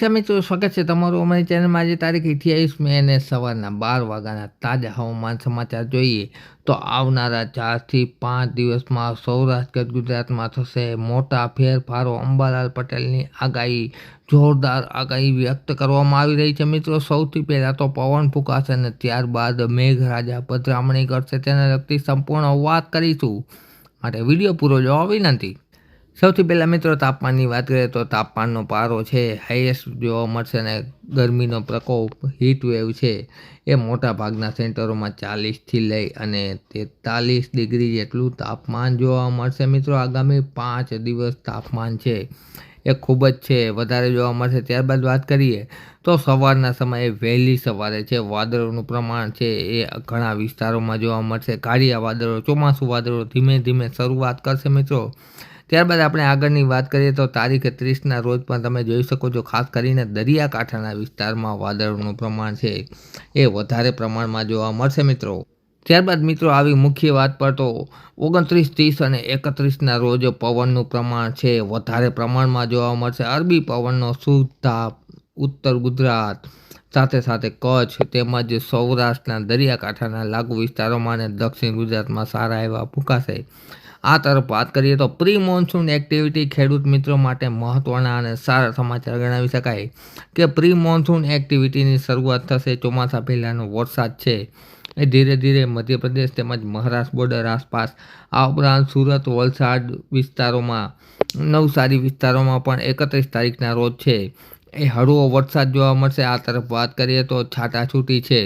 મિત્રો સ્વાગત છે તમારું અમારી ચેનલમાં। આજે તારીખ 28 મે અને સવારના 12 વાગ્યાના તાજા હવામાન સમાચાર જોઈએ તો આવનારા 4 થી 5 દિવસમાં સૌરાષ્ટ્ર ગુજરાતમાં થશે મોટા ફેરફારો। અંબાલાલ પટેલની આગાહી, જોરદાર આગાહી વ્યક્ત કરવામાં આવી રહી છે। મિત્રો સૌથી પહેલાં તો પવન ફૂંકાશે અને ત્યારબાદ મેઘરાજા પધરામણી કરશે, તેને લગતી સંપૂર્ણ વાત કરીશું, માટે વિડીયો પૂરો જોવા વિનંતી। સૌથી પહેલાં મિત્રો તાપમાનની વાત કરીએ તો તાપમાનનો પારો છે હાઈએસ્ટ જોવા મળશે અને ગરમીનો પ્રકોપ હીટવેવ છે એ મોટા ભાગના સેન્ટરોમાં 40થી લઈ અને 43 ડિગ્રી જેટલું તાપમાન જોવા મળશે। મિત્રો આગામી 5 દિવસ તાપમાન છે એ ખૂબ જ છે વધારે જોવા મળશે। ત્યારબાદ વાત કરીએ તો સવારના સમયે વહેલી સવારે છે વાદળોનું પ્રમાણ છે એ ઘણા વિસ્તારોમાં જોવા મળશે। કાળિયા વાદળો, ચોમાસું વાદળો ધીમે ધીમે શરૂઆત કરશે મિત્રો। ત્યારબાદ આપણે આગળની વાત કરીએ તો તારીખ 30ના રોજ પણ તમે જોઈ શકો છો, ખાસ કરીને દરિયાકાંઠાના વિસ્તારમાં વાદળોનું પ્રમાણ છે એ વધારે પ્રમાણમાં જોવા મળશે મિત્રો। ત્યારબાદ મિત્રો આવી મુખ્ય વાત પર તો 29, 30 અને 31ના રોજ પવનનું પ્રમાણ છે વધારે પ્રમાણમાં જોવા મળશે। અરબી પવનનો શુદ્ધ ઉત્તર ગુજરાત સાથે સાથે કચ્છ તેમજ સૌરાષ્ટ્રના દરિયાકાંઠાના લાગુ વિસ્તારોમાં અને દક્ષિણ ગુજરાતમાં સારા એવા ફૂંકાશે। આ તરફ વાત કરીએ તો પ્રી મોન્સૂન એક્ટિવિટી ખેડૂત મિત્રો માટે મહત્ત્વના અને સારા સમાચાર ગણાવી શકાય કે પ્રી મોન્સૂન એક્ટિવિટીની શરૂઆત થશે। ચોમાસા પહેલાંનો વરસાદ છે એ ધીરે ધીરે મધ્યપ્રદેશ તેમજ મહારાષ્ટ્ર બોર્ડર આસપાસ, આ ઉપરાંત સુરત, વલસાડ વિસ્તારોમાં, નવસારી વિસ્તારોમાં પણ 31 તારીખના રોજ છે એ હળવો વરસાદ જોવા મળશે। આ તરફ વાત કરીએ તો છાટાછૂટી છે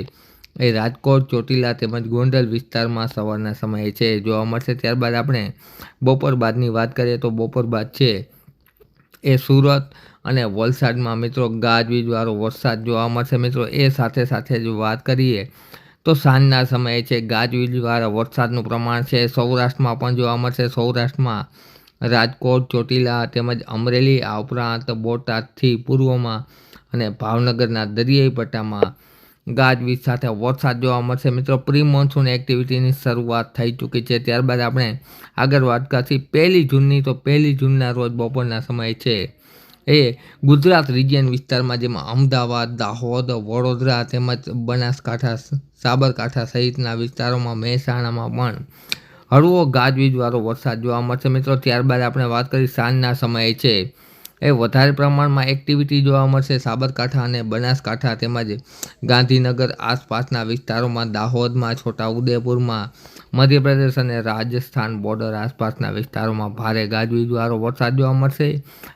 એ રાજકોટ, ચોટીલા તેમજ ગોંડલ વિસ્તારમાં સવારના સમયે છે જોવા મળશે। ત્યારબાદ આપણે બપોર બાદની વાત કરીએ તો બપોર બાદ છે એ સુરત અને વલસાડમાં મિત્રો ગાજવીજવાળો વરસાદ જોવા મળશે મિત્રો। એ સાથે સાથે જો વાત કરીએ તો સાંજના સમયે છે ગાજવીજવાળા વરસાદનું પ્રમાણ છે સૌરાષ્ટ્રમાં પણ જોવા મળશે। સૌરાષ્ટ્રમાં રાજકોટ, ચોટીલા તેમજ અમરેલી, આ ઉપરાંત બોટાદથી પૂર્વમાં અને ભાવનગરના દરિયાઈ પટ્ટામાં ગાજવીજ સાથે વરસાદ જોવા મળશે મિત્રો। પ્રી મોન્સૂન એક્ટિવિટીની શરૂઆત થઈ ચૂકી છે। ત્યારબાદ આપણે આગળ વાત કરશી 1 જૂનની તો 1 જૂનના રોજ બપોરના સમયે છે એ ગુજરાત રિજિયન વિસ્તારમાં, જેમાં અમદાવાદ, દાહોદ, વડોદરા તેમજ બનાસકાંઠા, સાબરકાંઠા સહિતના વિસ્તારોમાં, મહેસાણામાં પણ હળવો ગાજવીજવાળો વરસાદ જોવા મળશે મિત્રો। ત્યારબાદ આપણે વાત કરી સાંજના સમયે છે એ વધારે પ્રમાણમાં એક્ટિવિટી જોવા મળશે સાબરકાંઠા અને બનાસકાંઠા તેમજ ગાંધીનગર આસપાસના વિસ્તારોમાં, દાહોદમાં, છોટાઉદેપુરમાં, મધ્યપ્રદેશ અને રાજસ્થાન બોર્ડર આસપાસના વિસ્તારોમાં ભારે ગાજવીજવાળો વરસાદ જોવા મળશે।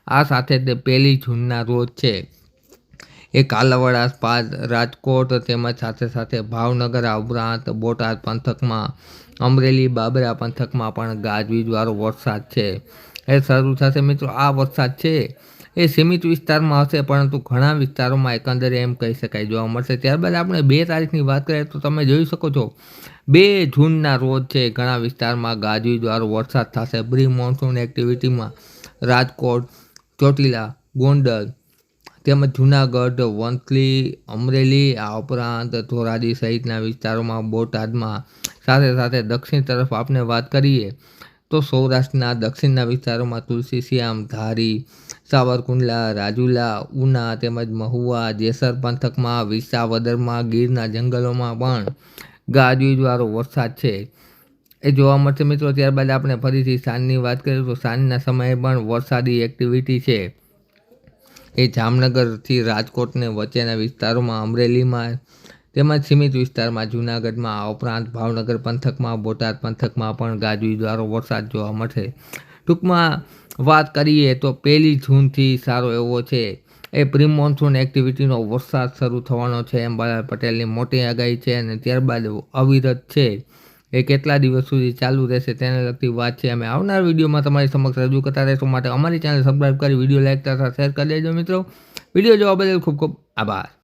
આ સાથે તે 1 જૂનના રોજ છે એ કાલાવડ આસપાસ, રાજકોટ તેમજ સાથે સાથે ભાવનગર, આ ઉપરાંત બોટાદ પંથકમાં, અમરેલી, બાબરા પંથકમાં પણ ગાજવીજવાળો વરસાદ છે એ શરૂ થશે મિત્રો। આ વરસાદ છે એ સીમિત વિસ્તારમાં હશે, પરંતુ ઘણા વિસ્તારોમાં એકંદરે એમ કહી શકાય જોવા મળશે। ત્યારબાદ આપણે 2 તારીખની વાત કરીએ તો તમે જોઈ શકો છો 2 જૂનના રોજ છે ઘણા વિસ્તારમાં ગાજવીજવાળો વરસાદ થશે। પ્રી મોન્સૂન એક્ટિવિટીમાં રાજકોટ, ચોટીલા, ગોંડલ તેમજ જૂનાગઢ, વંથલી, અમરેલી, આ ઉપરાંત ધોરાજી સહિતના વિસ્તારોમાં, બોટાદમાં, સાથે સાથે દક્ષિણ તરફ આપણે વાત કરીએ તો સૌરાષ્ટ્રના દક્ષિણના વિસ્તારોમાં તુલસીશ્યામ, ધારી, સાવરકુંડલા, રાજુલા, ઉના તેમજ મહુવા, જેસર પંથકમાં, વિસાવદરમાં, ગીરના જંગલોમાં પણ ગાજવીજવાળો વરસાદ છે એ જોવા મળશે મિત્રો। ત્યારબાદ આપણે ફરીથી સાંજની વાત કરીએ તો સાંજના સમયે પણ વરસાદી એક્ટિવિટી છે એ જામનગરથી રાજકોટને વચ્ચેના વિસ્તારોમાં, અમરેલીમાં તેમજ સીમિત વિસ્તારમાં, જૂનાગઢમાં, આ ઉપરાંત ભાવનગર પંથકમાં, બોટાદ પંથકમાં પણ ગાજવીજવાળો વરસાદ જોવા મળશે। ટૂંકમાં વાત કરીએ તો 1 જૂનથી સારો એવો છે એ પ્રી મોન્સૂન એક્ટિવિટીનો વરસાદ શરૂ થવાનો છે, અંબાલાલ પટેલની મોટી આગાહી છે। અને ત્યારબાદ અવિરત છે એ કેટલા દિવસ સુધી ચાલુ રહેશે તેને લગતી વાત છે અમે આવનાર વિડીયોમાં તમારી સમક્ષ રજૂ કરતા રહેશું, માટે અમારી ચેનલ સબસ્ક્રાઈબ કરી વિડીયો લાઈક તથા શેર કરી દેજો મિત્રો। વિડીયો જોવા બદલ ખૂબ ખૂબ આભાર।